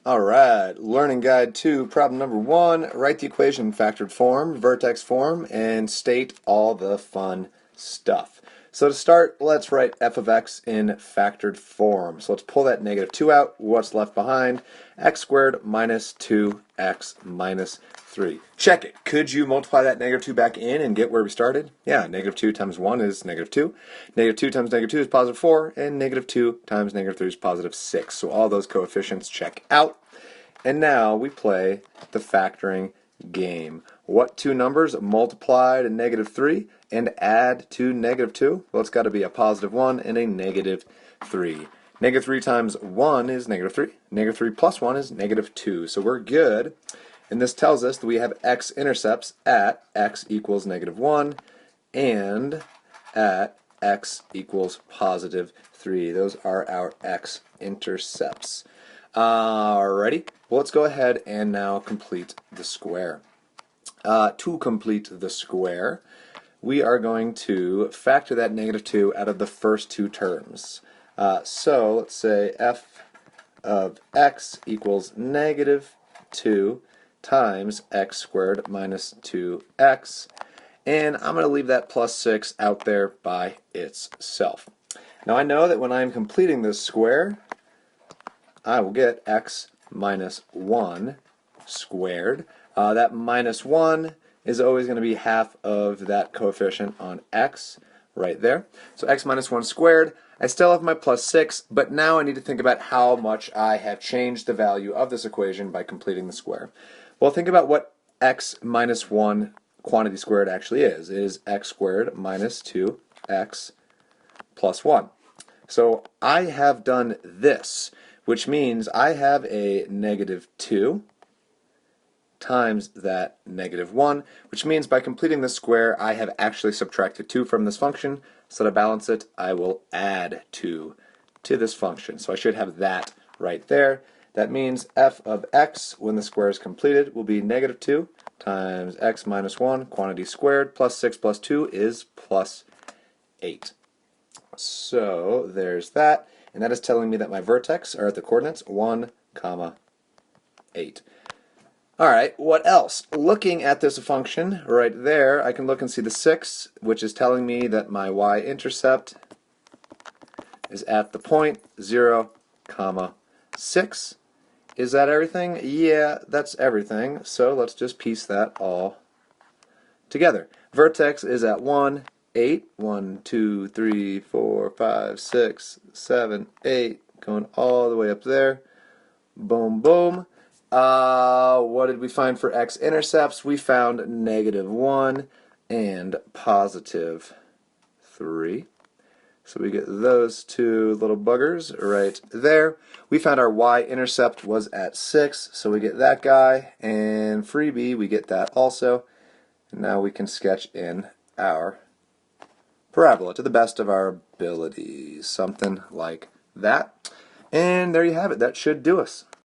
Alright, Learning Guide 2, problem number 1. Write the equation in factored form, vertex form, and state all the fun stuff. So to start, let's write f of x in factored form. So let's pull that negative 2 out. What's left behind? X squared minus 2x minus 3. Check it. Could you multiply that negative 2 back in and get where we started? Yeah, negative 2 times 1 is negative 2. Negative 2 times negative 2 is positive 4. And negative 2 times negative 3 is positive 6. So all those coefficients check out. And now we play the factoring game. What two numbers multiply to negative 3 and add to negative 2? Well, it's got to be a positive 1 and a negative 3. Negative 3 times 1 is negative 3. Negative 3 plus 1 is negative 2. So we're good. And this tells us that we have x-intercepts at x equals negative 1 and at x equals positive 3. Those are our x-intercepts. Alrighty, well, let's go ahead and now complete the square. To complete the square, we are going to factor that negative 2 out of the first two terms. So let's say f of x equals negative 2 times x squared minus 2x. And I'm going to leave that plus 6 out there by itself. Now I know that when I'm completing this square, I will get x minus 1 squared. That minus 1 is always going to be half of that coefficient on x right there. So x minus 1 squared. I still have my plus 6, but now I need to think about how much I have changed the value of this equation by completing the square. Well, think about what x minus 1 quantity squared actually is. It is x squared minus 2x plus 1. So I have done this, which means I have a negative 2 times that negative 1, which means by completing the square I have actually subtracted 2 from this function. So to balance it, I will add 2 to this function. So I should have that right there. That means f of x, when the square is completed, will be negative 2 times x minus 1, quantity squared, plus 6 plus 2 is plus 8. So there's that. And that is telling me that my vertex are at the coordinates 1, 8. Alright, what else? Looking at this function right there, I can look and see the 6, which is telling me that my y-intercept is at the point 0, 6. Is that everything? Yeah, that's everything. So let's just piece that all together. Vertex is at 1, 8. 1, 2, 3, 4, 5, 6, 7, 8. Going all the way up there. Boom, boom. What did we find for x-intercepts? We found negative 1 and positive 3. So we get those two little buggers right there. We found our y-intercept was at 6, so we get that guy. And freebie, we get that also. And now we can sketch in our parabola to the best of our abilities. Something like that. And there you have it. That should do us.